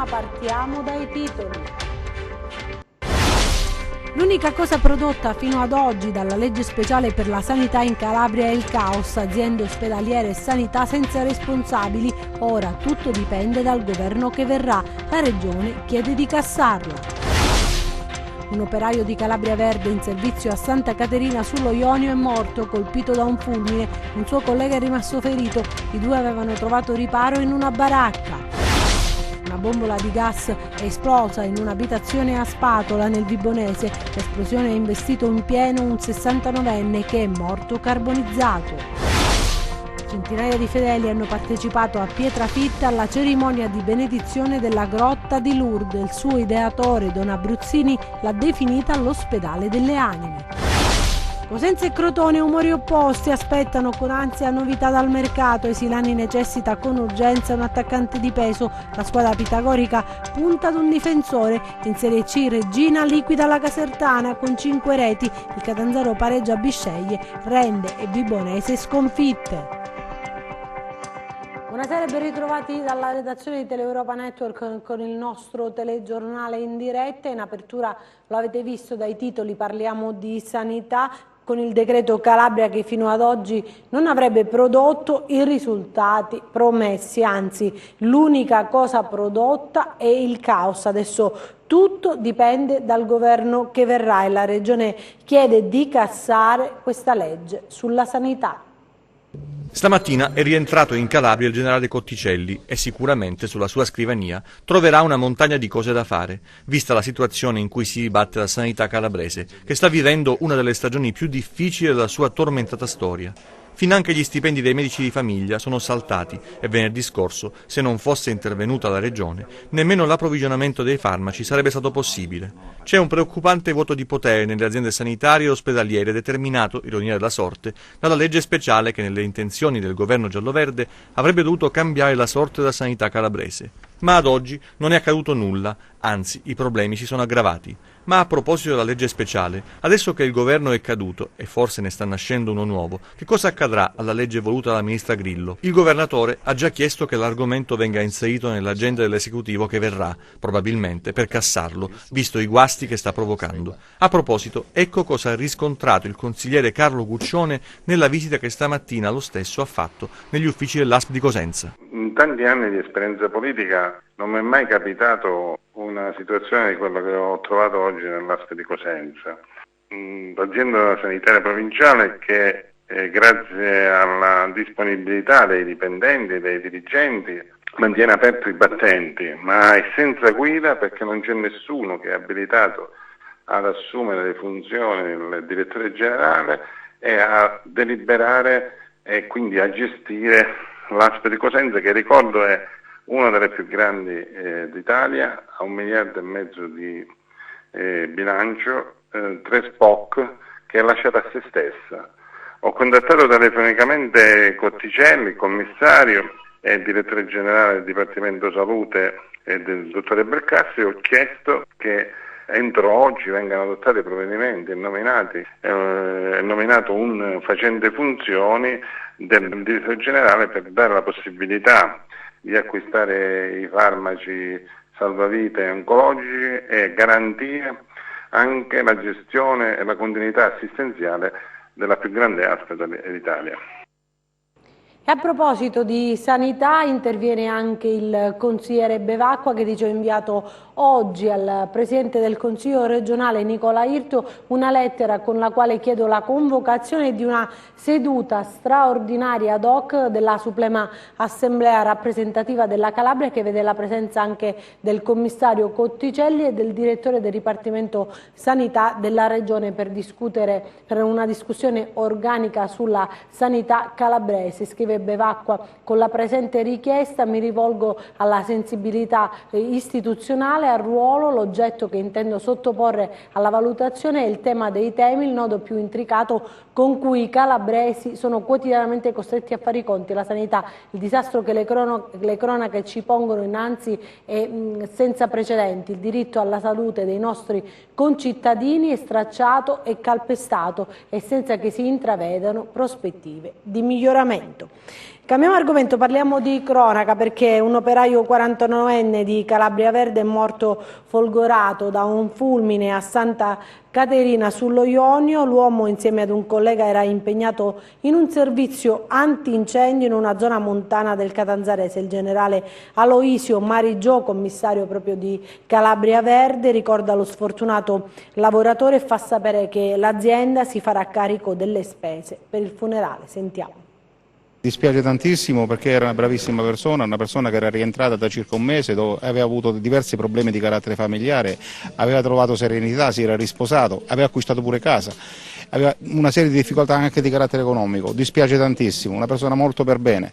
partiamo dai titoli. L'unica cosa prodotta fino ad oggi dalla legge speciale per la sanità in Calabria è il caos, aziende ospedaliere e sanità senza responsabili. Ora tutto dipende dal governo che verrà. La regione chiede di cassarla. Un operaio di Calabria Verde in servizio a Santa Caterina sullo Ionio è morto, colpito da un fulmine. Un suo collega è rimasto ferito. I due avevano trovato riparo in una baracca. Una bombola di gas è esplosa in un'abitazione a Spatola, nel Vibonese. L'esplosione ha investito in pieno un 69enne che è morto carbonizzato. Centinaia di fedeli hanno partecipato a Pietrafitta alla cerimonia di benedizione della grotta di Lourdes. Il suo ideatore, Don Abruzzini, l'ha definita l'ospedale delle anime. Cosenza e Crotone, umori opposti, aspettano con ansia novità dal mercato. Isilani necessita con urgenza un attaccante di peso. La squadra pitagorica punta ad un difensore. In Serie C Regina liquida la Casertana con 5 reti. Il Catanzaro pareggia a Bisceglie, Rende e Vibonese sconfitte. Buonasera e ben ritrovati dalla redazione di Teleuropa Network con il nostro telegiornale in diretta. In apertura lo avete visto dai titoli, parliamo di sanità con il decreto Calabria che fino ad oggi non avrebbe prodotto i risultati promessi, anzi l'unica cosa prodotta è il caos. Adesso tutto dipende dal governo che verrà e la regione chiede di cassare questa legge sulla sanità. Stamattina è rientrato in Calabria il generale Cotticelli e sicuramente sulla sua scrivania troverà una montagna di cose da fare, vista la situazione in cui si dibatte la sanità calabrese, che sta vivendo una delle stagioni più difficili della sua tormentata storia. Finanche gli stipendi dei medici di famiglia sono saltati e venerdì scorso, se non fosse intervenuta la Regione, nemmeno l'approvvigionamento dei farmaci sarebbe stato possibile. C'è un preoccupante vuoto di potere nelle aziende sanitarie e ospedaliere determinato, ironia della sorte, dalla legge speciale che nelle intenzioni del governo gialloverde avrebbe dovuto cambiare la sorte della sanità calabrese. Ma ad oggi non è accaduto nulla, anzi i problemi si sono aggravati. Ma a proposito della legge speciale, adesso che il governo è caduto e forse ne sta nascendo uno nuovo, che cosa accadrà alla legge voluta dalla ministra Grillo? Il governatore ha già chiesto che l'argomento venga inserito nell'agenda dell'esecutivo che verrà, probabilmente, per cassarlo, visto i guasti che sta provocando. A proposito, ecco cosa ha riscontrato il consigliere Carlo Guccione nella visita che stamattina lo stesso ha fatto negli uffici dell'ASP di Cosenza. In tanti anni di esperienza politica non mi è mai capitato una situazione di quello che ho trovato oggi nell'ASP di Cosenza. L'azienda sanitaria provinciale che grazie alla disponibilità dei dipendenti e dei dirigenti mantiene aperti i battenti, ma è senza guida perché non c'è nessuno che è abilitato ad assumere le funzioni del direttore generale e a deliberare e quindi a gestire l'ASP di Cosenza, che ricordo è una delle più grandi d'Italia, ha 1,5 miliardi di bilancio, 3 SPOC che è lasciata a se stessa. Ho contattato telefonicamente Cotticelli, il commissario e il direttore generale del Dipartimento Salute e del dottore Bercassi, ho chiesto che entro oggi vengano adottati i provvedimenti. È nominato un facente funzioni del direttore generale per dare la possibilità di acquistare i farmaci salvavite oncologici e garantire anche la gestione e la continuità assistenziale della più grande ASP d'Italia. E a proposito di sanità interviene anche il consigliere Bevacqua che dice ha inviato oggi al Presidente del Consiglio regionale Nicola Irto una lettera con la quale chiedo la convocazione di una seduta straordinaria ad hoc della Suprema Assemblea rappresentativa della Calabria che vede la presenza anche del commissario Cotticelli e del direttore del Dipartimento Sanità della Regione per una discussione organica sulla sanità calabrese. Scrive Bevacqua: con la presente richiesta mi rivolgo alla sensibilità istituzionale, al ruolo, l'oggetto che intendo sottoporre alla valutazione è il tema dei temi, il nodo più intricato con cui i calabresi sono quotidianamente costretti a fare i conti. La sanità, il disastro che le cronache ci pongono innanzi è senza precedenti. Il diritto alla salute dei nostri concittadini è stracciato e calpestato e senza che si intravedano prospettive di miglioramento. Cambiamo argomento, parliamo di cronaca perché un operaio 49enne di Calabria Verde è morto folgorato da un fulmine a Santa Caterina sullo Ionio. L'uomo insieme ad un collega era impegnato in un servizio antincendio in una zona montana del Catanzarese. Il generale Aloisio Marigio, commissario proprio di Calabria Verde, ricorda lo sfortunato lavoratore e fa sapere che l'azienda si farà carico delle spese per il funerale. Sentiamo. Dispiace tantissimo perché era una bravissima persona, una persona che era rientrata da circa un mese, dove aveva avuto diversi problemi di carattere familiare, aveva trovato serenità, si era risposato, aveva acquistato pure casa, aveva una serie di difficoltà anche di carattere economico. Dispiace tantissimo, una persona molto per bene.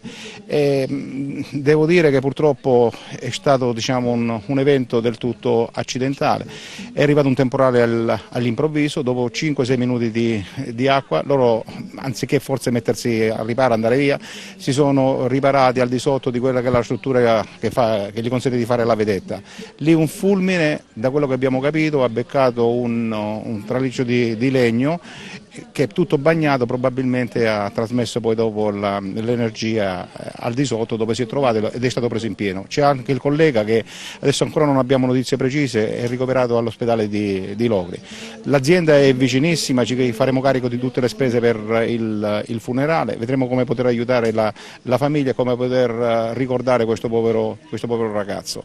Devo dire che purtroppo è stato un evento del tutto accidentale, è arrivato un temporale all'improvviso, dopo 5-6 minuti di acqua, loro anziché forse mettersi a riparo, andare via, si sono riparati al di sotto di quella che è la struttura che gli consente di fare la vedetta. Lì un fulmine, da quello che abbiamo capito, ha beccato un traliccio di legno che tutto bagnato probabilmente ha trasmesso poi dopo l'energia al di sotto dove si è trovato ed è stato preso in pieno. C'è anche il collega che adesso ancora non abbiamo notizie precise, è ricoverato all'ospedale di Locri. L'azienda è vicinissima, ci faremo carico di tutte le spese per il funerale, vedremo come poter aiutare la famiglia e come poter ricordare questo povero ragazzo.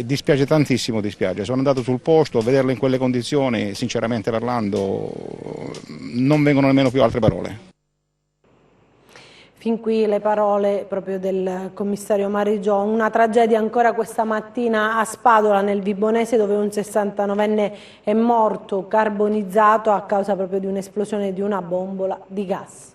Dispiace tantissimo, dispiace. Sono andato sul posto, a vederlo in quelle condizioni, sinceramente parlando, non vengono nemmeno più altre parole. Fin qui le parole proprio del commissario Marigio. Una tragedia ancora questa mattina a Spadola nel Vibonese, dove un 69enne è morto carbonizzato a causa proprio di un'esplosione di una bombola di gas.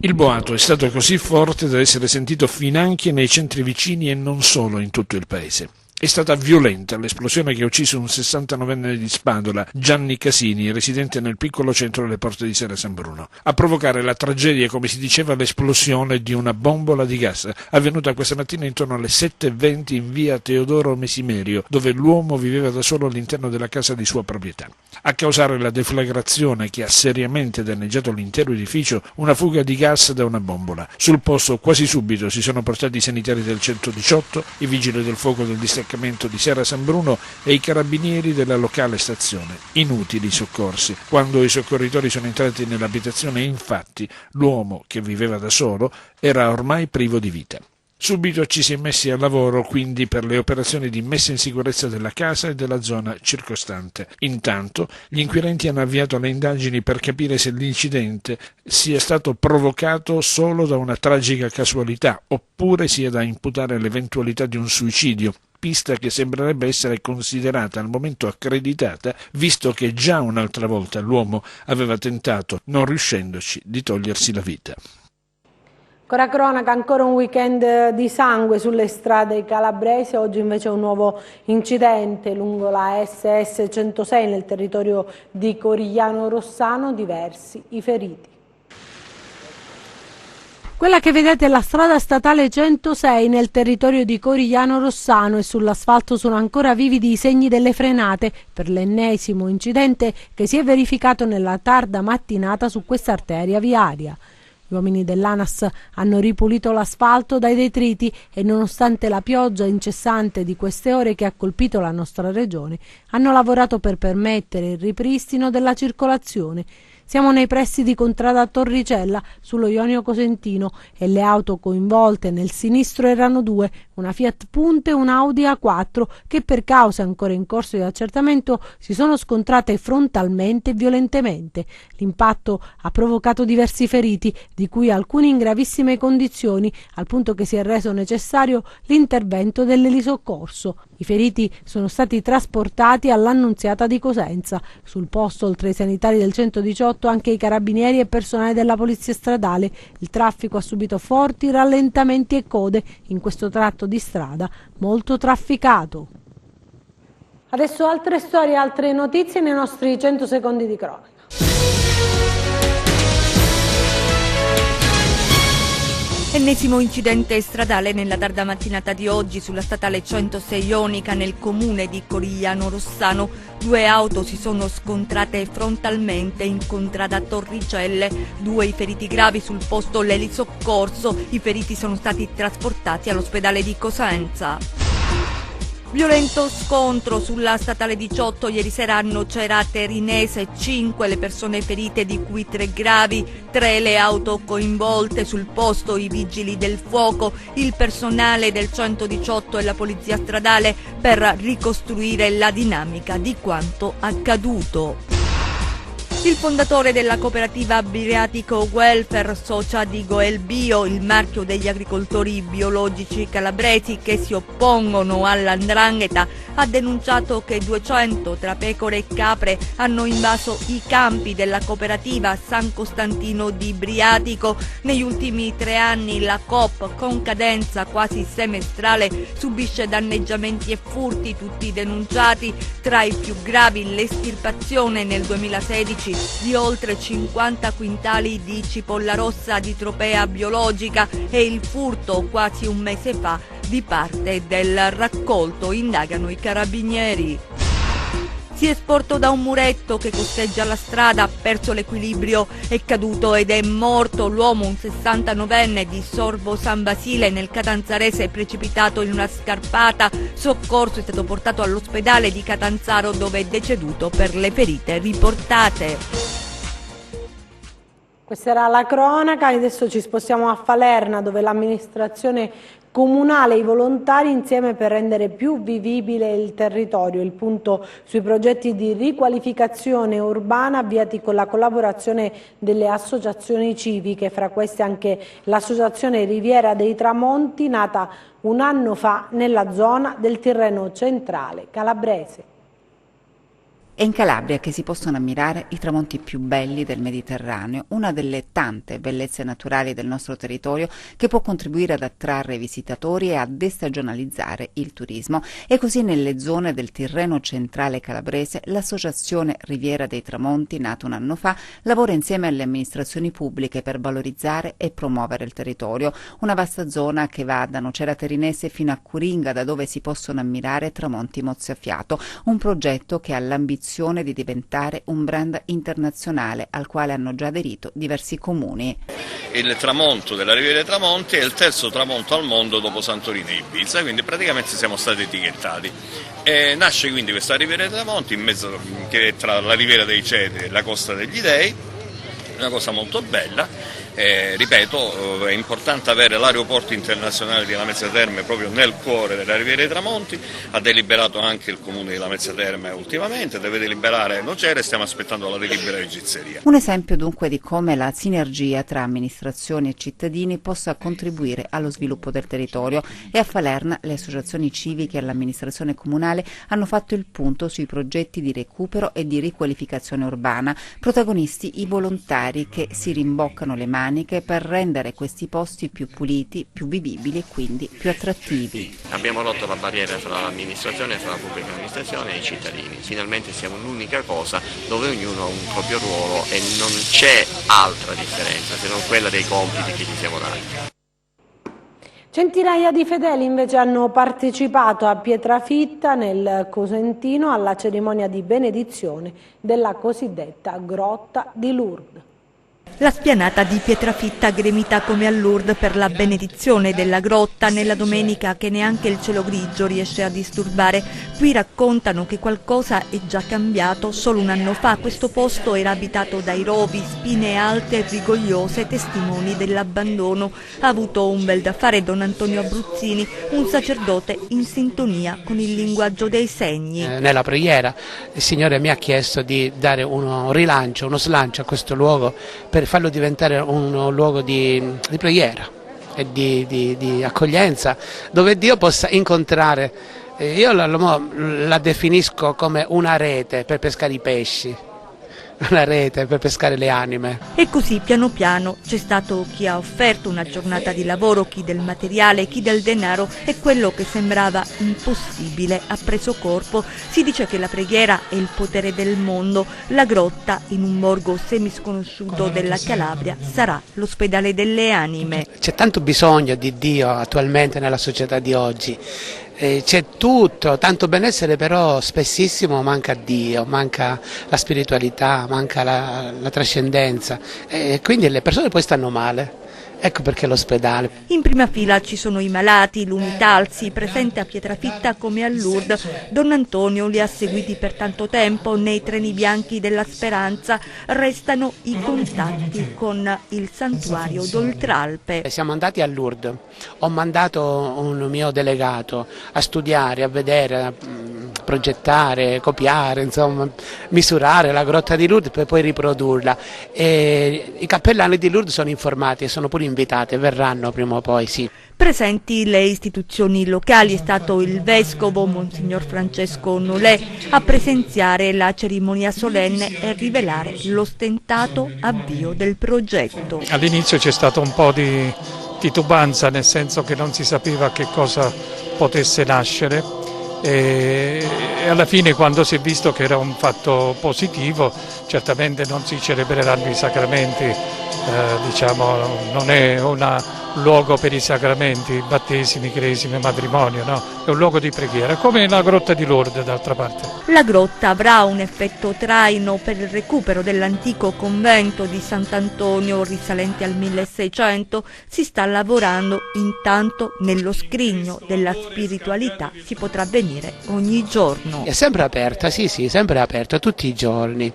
Il boato è stato così forte da essere sentito finanche nei centri vicini e non solo in tutto il paese. È stata violenta l'esplosione che ha ucciso un 69enne di Spadola, Gianni Casini, residente nel piccolo centro delle Porte di Serra San Bruno. A provocare la tragedia, come si diceva, l'esplosione di una bombola di gas, avvenuta questa mattina intorno alle 7:20 in via Teodoro Mesimerio, dove l'uomo viveva da solo all'interno della casa di sua proprietà. A causare la deflagrazione che ha seriamente danneggiato l'intero edificio, una fuga di gas da una bombola. Sul posto quasi subito si sono portati i sanitari del 118, i vigili del fuoco del distaccamento di Serra San Bruno e i carabinieri della locale stazione. Inutili soccorsi. Quando i soccorritori sono entrati nell'abitazione, infatti, l'uomo, che viveva da solo, era ormai privo di vita. Subito ci si è messi al lavoro quindi per le operazioni di messa in sicurezza della casa e della zona circostante. Intanto gli inquirenti hanno avviato le indagini per capire se l'incidente sia stato provocato solo da una tragica casualità oppure sia da imputare all'eventualità di un suicidio, pista che sembrerebbe essere considerata al momento accreditata, visto che già un'altra volta l'uomo aveva tentato, non riuscendoci, di togliersi la vita. Ancora cronaca, ancora un weekend di sangue sulle strade calabresi. Oggi invece un nuovo incidente lungo la SS 106 nel territorio di Corigliano Rossano, diversi i feriti. Quella che vedete è la strada statale 106 nel territorio di Corigliano Rossano e sull'asfalto sono ancora vividi i segni delle frenate per l'ennesimo incidente che si è verificato nella tarda mattinata su questa arteria viaria. Gli uomini dell'ANAS hanno ripulito l'asfalto dai detriti e nonostante la pioggia incessante di queste ore che ha colpito la nostra regione, hanno lavorato per permettere il ripristino della circolazione. Siamo nei pressi di Contrada Torricella, sullo Ionio Cosentino, e le auto coinvolte nel sinistro erano due, una Fiat Punto e un Audi A4, che per cause ancora in corso di accertamento si sono scontrate frontalmente e violentemente. L'impatto ha provocato diversi feriti, di cui alcuni in gravissime condizioni, al punto che si è reso necessario l'intervento dell'elisoccorso. I feriti sono stati trasportati all'Annunziata di Cosenza. Sul posto, oltre ai sanitari del 118, anche i carabinieri e personale della polizia stradale. Il traffico ha subito forti rallentamenti e code in questo tratto di strada molto trafficato. Adesso altre storie, altre notizie nei nostri 100 secondi di cronaca. Ennesimo incidente stradale nella tarda mattinata di oggi sulla statale 106 Ionica nel comune di Corigliano Rossano. 2 auto si sono scontrate frontalmente in contrada Torricelle. 2 i feriti gravi sul posto l'elisoccorso. I feriti sono stati trasportati all'ospedale di Cosenza. Violento scontro sulla statale 18 ieri sera a Nocera Terinese, 5 le persone ferite di cui 3 gravi, 3 le auto coinvolte, sul posto i vigili del fuoco, il personale del 118 e la polizia stradale per ricostruire la dinamica di quanto accaduto. Il fondatore della cooperativa Briatico Welfare, socia di Goel Bio, il marchio degli agricoltori biologici calabresi che si oppongono all''ndrangheta, ha denunciato che 200 tra pecore e capre hanno invaso i campi della cooperativa San Costantino di Briatico. Negli ultimi 3 anni la Coop, con cadenza quasi semestrale, subisce danneggiamenti e furti, tutti denunciati. Tra i più gravi l'estirpazione nel 2016 di oltre 50 quintali di cipolla rossa di tropea biologica e il furto quasi un mese fa di parte del raccolto, indagano i carabinieri. Si è sporto da un muretto che costeggia la strada, ha perso l'equilibrio, è caduto ed è morto. L'uomo, un 69enne di Sorbo San Basile nel Catanzarese, è precipitato in una scarpata. Soccorso, è stato portato all'ospedale di Catanzaro dove è deceduto per le ferite riportate. Questa era la cronaca, adesso ci spostiamo a Falerna dove l'amministrazione comunale e i volontari insieme per rendere più vivibile il territorio. Il punto sui progetti di riqualificazione urbana avviati con la collaborazione delle associazioni civiche, fra queste anche l'associazione Riviera dei Tramonti, nata un anno fa nella zona del Tirreno centrale calabrese. È in Calabria che si possono ammirare i tramonti più belli del Mediterraneo, una delle tante bellezze naturali del nostro territorio che può contribuire ad attrarre visitatori e a destagionalizzare il turismo. E così nelle zone del Tirreno centrale calabrese l'associazione Riviera dei Tramonti, nata un anno fa, lavora insieme alle amministrazioni pubbliche per valorizzare e promuovere il territorio. Una vasta zona che va da Nocera Terinese fino a Curinga, da dove si possono ammirare tramonti mozzafiato. Un progetto che ha l'ambizione di diventare un brand internazionale al quale hanno già aderito diversi comuni. Il tramonto della Riviera dei Tramonti è il terzo tramonto al mondo dopo Santorini e Ibiza, quindi praticamente siamo stati etichettati. Nasce quindi questa Riviera dei Tramonti in mezzo, che è tra la Riviera dei Cedri e la Costa degli Dei, una cosa molto bella. Ripeto, è importante avere l'aeroporto internazionale di Lamezia Terme proprio nel cuore della Riviera dei Tramonti. Ha deliberato anche il comune di Lamezia Terme ultimamente, deve deliberare Nocera e stiamo aspettando la delibera di Gizzeria. Un esempio dunque di come la sinergia tra amministrazioni e cittadini possa contribuire allo sviluppo del territorio, e a Falerna le associazioni civiche e l'amministrazione comunale hanno fatto il punto sui progetti di recupero e di riqualificazione urbana, protagonisti i volontari che si rimboccano le maniche per rendere questi posti più puliti, più vivibili e quindi più attrattivi. Abbiamo rotto la barriera fra l'amministrazione, fra la pubblica amministrazione e i cittadini. Finalmente siamo un'unica cosa dove ognuno ha un proprio ruolo e non c'è altra differenza se non quella dei compiti che ci siamo dati. Centinaia di fedeli invece hanno partecipato a Pietrafitta nel Cosentino alla cerimonia di benedizione della cosiddetta Grotta di Lourdes. La spianata di Pietrafitta gremita come a Lourdes per la benedizione della grotta nella domenica che neanche il cielo grigio riesce a disturbare. Qui raccontano che qualcosa è già cambiato. Solo un anno fa questo posto era abitato dai rovi, spine alte e rigogliose, testimoni dell'abbandono. Ha avuto un bel da fare Don Antonio Abruzzini, un sacerdote in sintonia con il linguaggio dei segni. Nella preghiera il Signore mi ha chiesto di dare uno rilancio, uno slancio a questo luogo per farlo diventare un luogo di preghiera e di accoglienza, dove Dio possa incontrare. Io la definisco come una rete per pescare i pesci. una rete per pescare le anime. E così piano piano c'è stato chi ha offerto una giornata di lavoro, chi del materiale, chi del denaro, e quello che sembrava impossibile ha preso corpo. Si dice che la preghiera è il potere del mondo. La grotta, in un borgo semisconosciuto della Calabria, sarà l'ospedale delle anime. C'è tanto bisogno di Dio attualmente nella società di oggi. C'è tutto, tanto benessere, però spessissimo manca Dio, manca la spiritualità, manca la trascendenza, e quindi le persone poi stanno male. Ecco perché l'ospedale. In prima fila ci sono i malati, l'Unitalsi, presente a Pietrafitta come a Lourdes. Don Antonio li ha seguiti per tanto tempo nei treni bianchi della speranza. Restano i contatti con il santuario d'Oltralpe. Siamo andati a Lourdes, ho mandato un mio delegato a studiare, a vedere, a progettare, copiare, insomma, misurare la grotta di Lourdes per poi riprodurla. E i cappellani di Lourdes sono informati e sono pure invitati, verranno prima o poi, sì. Presenti le istituzioni locali, è stato il vescovo Monsignor Francesco Nolè a presenziare la cerimonia solenne e rivelare l'ostentato avvio del progetto. All'inizio c'è stato un po' di titubanza, nel senso che non si sapeva che cosa potesse nascere, e alla fine, quando si è visto che era un fatto positivo, certamente non si celebreranno i sacramenti, non è un luogo per i sacramenti, battesimi, cresime, matrimonio, no? È un luogo di preghiera, come la grotta di Lourdes d'altra parte. La grotta avrà un effetto traino per il recupero dell'antico convento di Sant'Antonio risalente al 1600. Si sta lavorando, intanto nello scrigno della spiritualità si potrà venire ogni giorno. È sempre aperta, sì, sempre aperta tutti i giorni.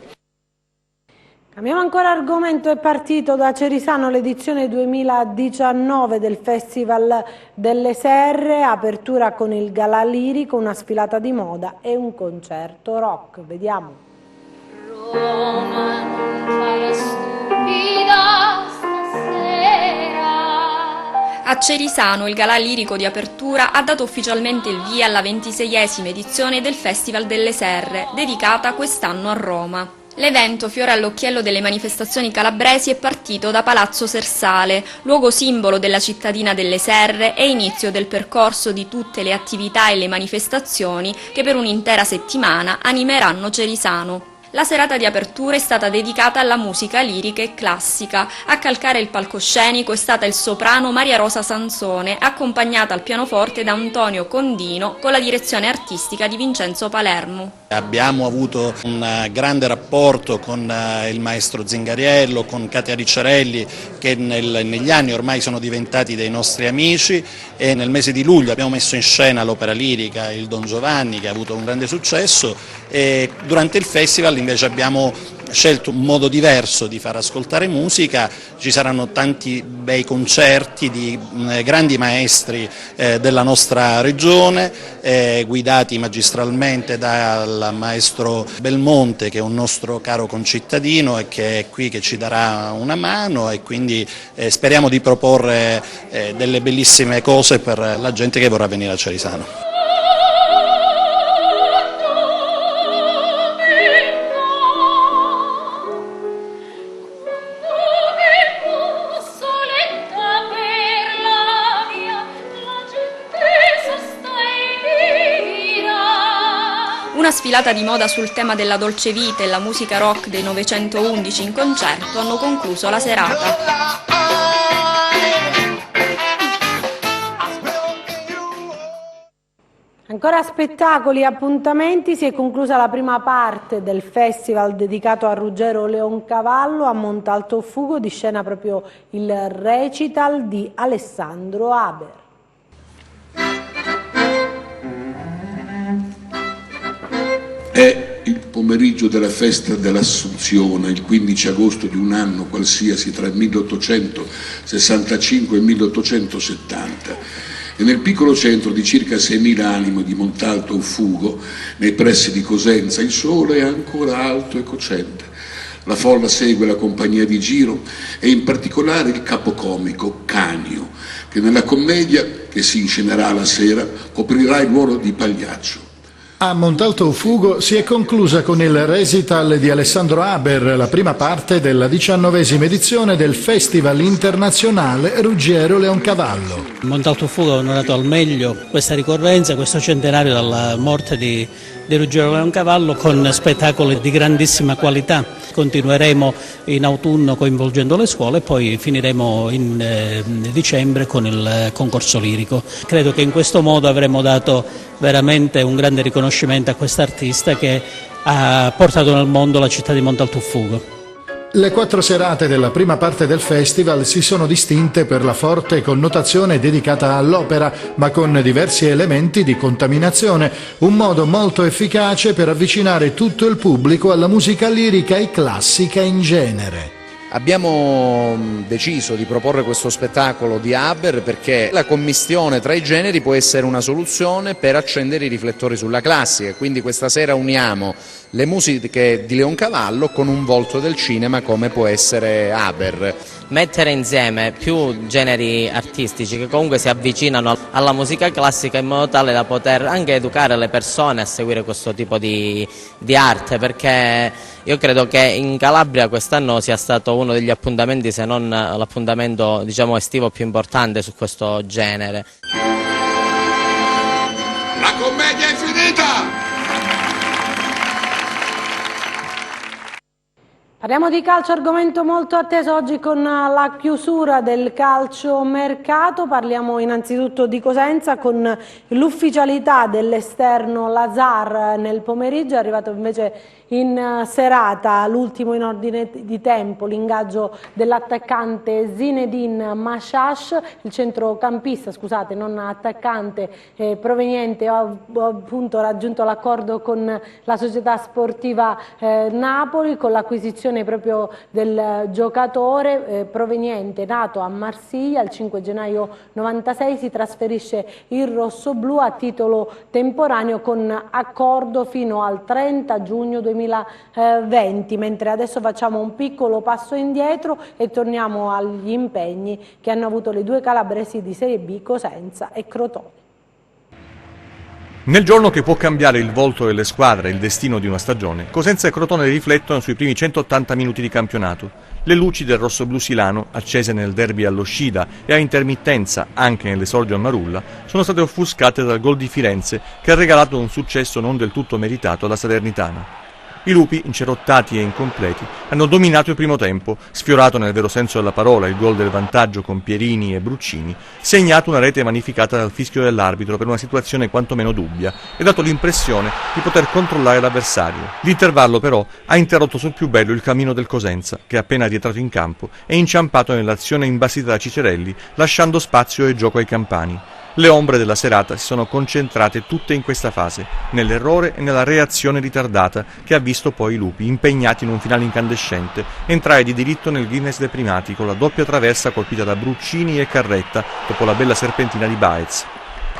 Cambiamo ancora argomento. È partito da Cerisano l'edizione 2019 del Festival delle Serre, apertura con il Galà Lirico, una sfilata di moda e un concerto rock. Vediamo. Roma non farà stupida stasera. A Cerisano il Galà Lirico di apertura ha dato ufficialmente il via alla 26esima edizione del Festival delle Serre, dedicata quest'anno a Roma. L'evento, fiore all'occhiello delle manifestazioni calabresi, è partito da Palazzo Sersale, luogo simbolo della cittadina delle Serre e inizio del percorso di tutte le attività e le manifestazioni che per un'intera settimana animeranno Cerisano. La serata di apertura è stata dedicata alla musica lirica e classica. A calcare il palcoscenico è stata il soprano Maria Rosa Sansone, accompagnata al pianoforte da Antonio Condino con la direzione artistica di Vincenzo Palermo. Abbiamo avuto un grande rapporto con il maestro Zingariello, con Katia Ricciarelli, che negli anni ormai sono diventati dei nostri amici, e nel mese di luglio abbiamo messo in scena l'opera lirica Il Don Giovanni, che ha avuto un grande successo, e durante il festival invece abbiamo scelto un modo diverso di far ascoltare musica. Ci saranno tanti bei concerti di grandi maestri della nostra regione, guidati magistralmente dal maestro Belmonte, che è un nostro caro concittadino e che è qui, che ci darà una mano, e quindi speriamo di proporre delle bellissime cose per la gente che vorrà venire a Cerisano. Una sfilata di moda sul tema della dolce vita e la musica rock dei 911 in concerto hanno concluso la serata. Ancora spettacoli e appuntamenti. Si è conclusa la prima parte del festival dedicato a Ruggero Leoncavallo. A Montalto di scena proprio il recital di Alessandro Haber. È il pomeriggio della festa dell'Assunzione, il 15 agosto di un anno qualsiasi tra il 1865 e il 1870, e nel piccolo centro di circa 6.000 anime di Montalto Fugo, nei pressi di Cosenza, il sole è ancora alto e cocente. La folla segue la compagnia di giro e in particolare il capocomico Canio, che nella commedia che si inscenerà la sera coprirà il ruolo di Pagliaccio. A Montalto Fugo si è conclusa con il recital di Alessandro Haber, la prima parte della 19ª edizione del Festival Internazionale Ruggiero Leoncavallo. Montalto Fugo ha onorato al meglio questa ricorrenza, questo centenario dalla morte di Ruggiero Leoncavallo, con spettacoli di grandissima qualità. Continueremo in autunno coinvolgendo le scuole e poi finiremo in dicembre con il concorso lirico. Credo che in questo modo avremo dato veramente un grande riconoscimento a quest'artista che ha portato nel mondo la città di Montalto Fugo. Le 4 serate della prima parte del festival si sono distinte per la forte connotazione dedicata all'opera, ma con diversi elementi di contaminazione, un modo molto efficace per avvicinare tutto il pubblico alla musica lirica e classica in genere. Abbiamo deciso di proporre questo spettacolo di Haber perché la commistione tra i generi può essere una soluzione per accendere i riflettori sulla classica, quindi questa sera uniamo le musiche di Leoncavallo con un volto del cinema come può essere Haber. Mettere insieme più generi artistici che comunque si avvicinano alla musica classica in modo tale da poter anche educare le persone a seguire questo tipo di arte, perché io credo che in Calabria quest'anno sia stato uno degli appuntamenti, se non l'appuntamento estivo più importante su questo genere. La commedia è finita! Parliamo di calcio, argomento molto atteso oggi con la chiusura del calciomercato. Parliamo innanzitutto di Cosenza con l'ufficialità dell'esterno Lazar nel pomeriggio. È arrivato invece in serata l'ultimo in ordine di tempo, l'ingaggio dell'attaccante Zinedine Mashash, il centrocampista, scusate, non attaccante, proveniente, ha appunto raggiunto l'accordo con la società sportiva Napoli con l'acquisizione proprio del giocatore proveniente, nato a Marsiglia il 5 gennaio 96, si trasferisce in rossoblù a titolo temporaneo con accordo fino al 30 giugno 2020, mentre adesso facciamo un piccolo passo indietro e torniamo agli impegni che hanno avuto le due calabresi di Serie B, Cosenza e Crotone. Nel giorno che può cambiare il volto delle squadre e il destino di una stagione, Cosenza e Crotone riflettono sui primi 180 minuti di campionato. Le luci del rossoblù silano, accese nel derby allo Scida e a intermittenza anche nell'esordio a Marulla, sono state offuscate dal gol di Firenze che ha regalato un successo non del tutto meritato alla Salernitana. I lupi, incerottati e incompleti, hanno dominato il primo tempo, sfiorato nel vero senso della parola il gol del vantaggio con Pierini e Bruccini, segnato una rete vanificata dal fischio dell'arbitro per una situazione quantomeno dubbia e dato l'impressione di poter controllare l'avversario. L'intervallo però ha interrotto sul più bello il cammino del Cosenza, che appena rientrato in campo è inciampato nell'azione imbastita da Cicerelli, lasciando spazio e gioco ai campani. Le ombre della serata si sono concentrate tutte in questa fase, nell'errore e nella reazione ritardata che ha visto poi i lupi, impegnati in un finale incandescente, entrare di diritto nel Guinness dei primati con la doppia traversa colpita da Bruccini e Carretta dopo la bella serpentina di Baez.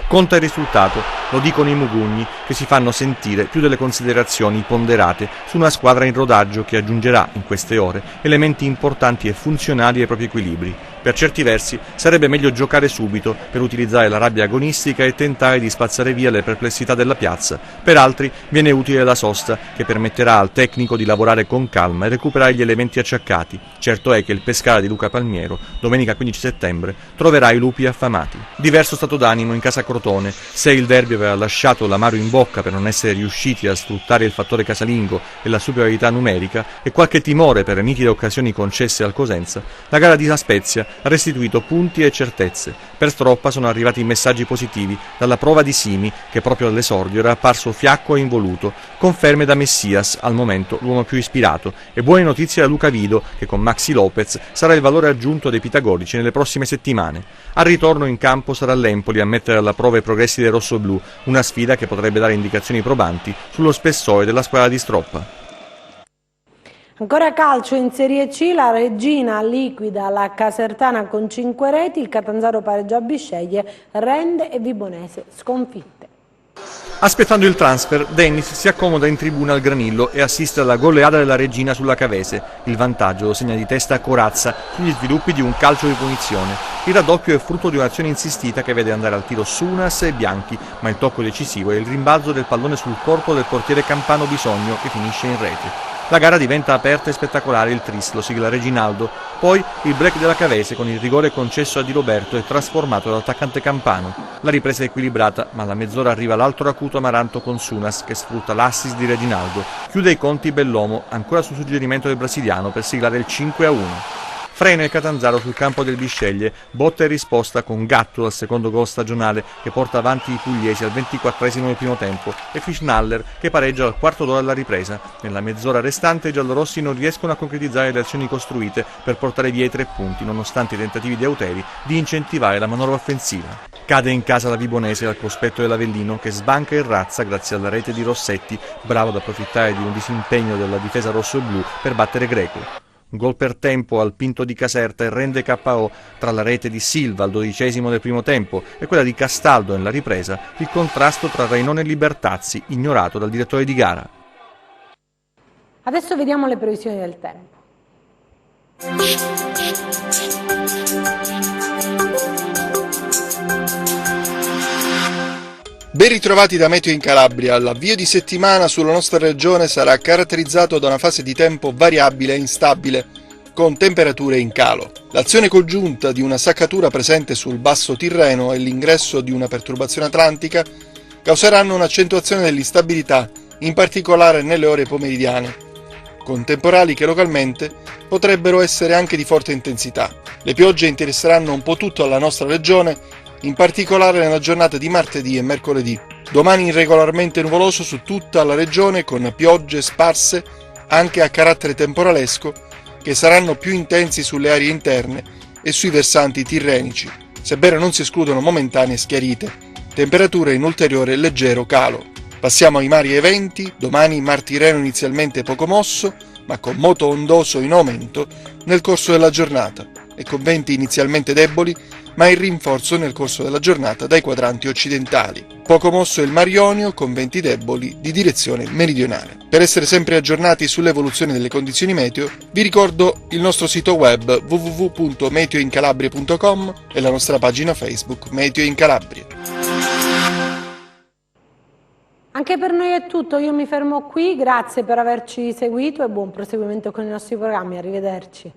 Conta il risultato, lo dicono i mugugni che si fanno sentire più delle considerazioni ponderate su una squadra in rodaggio che aggiungerà in queste ore elementi importanti e funzionali ai propri equilibri. Per certi versi sarebbe meglio giocare subito per utilizzare la rabbia agonistica e tentare di spazzare via le perplessità della piazza. Per altri viene utile la sosta che permetterà al tecnico di lavorare con calma e recuperare gli elementi acciaccati. Certo è che il Pescara di Luca Palmiero, domenica 15 settembre, troverà i lupi affamati. Diverso stato d'animo in casa Crotone, se il derby aveva lasciato l'amaro in bocca per non essere riusciti a sfruttare il fattore casalingo e la superiorità numerica e qualche timore per le nitide occasioni concesse al Cosenza, la gara di La Spezia ha restituito punti e certezze. Per Stroppa sono arrivati messaggi positivi dalla prova di Simi, che proprio all'esordio era apparso fiacco e involuto, conferme da Messias, al momento l'uomo più ispirato, e buone notizie da Luca Vido, che con Maxi Lopez sarà il valore aggiunto dei pitagorici nelle prossime settimane. Al ritorno in campo sarà l'Empoli a mettere alla prova i progressi dei rossoblù, una sfida che potrebbe dare indicazioni probanti sullo spessore della squadra di Stroppa. Ancora calcio in Serie C, la Reggina liquida la Casertana con 5 reti, il Catanzaro pareggia a Bisceglie, Rende e Vibonese sconfitte. Aspettando il transfer, Dennis si accomoda in tribuna al Granillo e assiste alla goleada della Reggina sulla Cavese. Il vantaggio lo segna di testa Corazza sugli sviluppi di un calcio di punizione. Il raddoppio è frutto di un'azione insistita che vede andare al tiro Sunas e Bianchi, ma il tocco decisivo è il rimbalzo del pallone sul corpo del portiere Campano Bisogno che finisce in rete. La gara diventa aperta e spettacolare, il tris lo sigla Reginaldo, poi il break della Cavese con il rigore concesso a Di Roberto e trasformato dall'attaccante Campano. La ripresa è equilibrata, ma alla mezz'ora arriva l'altro acuto Amaranto con Sunas che sfrutta l'assist di Reginaldo. Chiude i conti Bellomo, ancora su suggerimento del brasiliano, per siglare il 5-1. Frena il Catanzaro sul campo del Bisceglie, botta e risposta con Gatto al secondo gol stagionale che porta avanti i pugliesi al 24esimo del primo tempo e Fischnaller che pareggia al quarto d'ora alla ripresa. Nella mezz'ora restante i giallorossi non riescono a concretizzare le azioni costruite per portare via i 3 punti nonostante i tentativi di Auteri di incentivare la manovra offensiva. Cade in casa la Vibonese al cospetto dell'Avellino che sbanca il Razza grazie alla rete di Rossetti, bravo ad approfittare di un disimpegno della difesa rosso-blu per battere Greco. Gol per tempo al Pinto di Caserta e rende KO tra la rete di Silva al 12esimo del primo tempo e quella di Castaldo nella ripresa, il contrasto tra Rainone e Libertazzi, ignorato dal direttore di gara. Adesso vediamo le previsioni del tempo. Ben ritrovati da Meteo in Calabria. L'avvio di settimana sulla nostra regione sarà caratterizzato da una fase di tempo variabile e instabile, con temperature in calo. L'azione congiunta di una saccatura presente sul basso Tirreno e l'ingresso di una perturbazione atlantica causeranno un'accentuazione dell'instabilità, in particolare nelle ore pomeridiane, con temporali che localmente potrebbero essere anche di forte intensità. Le piogge interesseranno un po' tutta la nostra regione, in particolare nella giornata di martedì e mercoledì. Domani irregolarmente nuvoloso su tutta la regione con piogge sparse anche a carattere temporalesco che saranno più intensi sulle aree interne e sui versanti tirrenici, sebbene non si escludono momentanee schiarite. Temperature in ulteriore leggero calo. Passiamo ai mari e venti. Domani mar Tirreno inizialmente poco mosso, ma con moto ondoso in aumento nel corso della giornata e con venti inizialmente deboli ma in rinforzo nel corso della giornata dai quadranti occidentali. Poco mosso il Mar Ionio con venti deboli di direzione meridionale. Per essere sempre aggiornati sull'evoluzione delle condizioni meteo, vi ricordo il nostro sito web www.meteoincalabria.com e la nostra pagina Facebook Meteo in Calabria. Anche per noi è tutto, io mi fermo qui, grazie per averci seguito e buon proseguimento con i nostri programmi, arrivederci.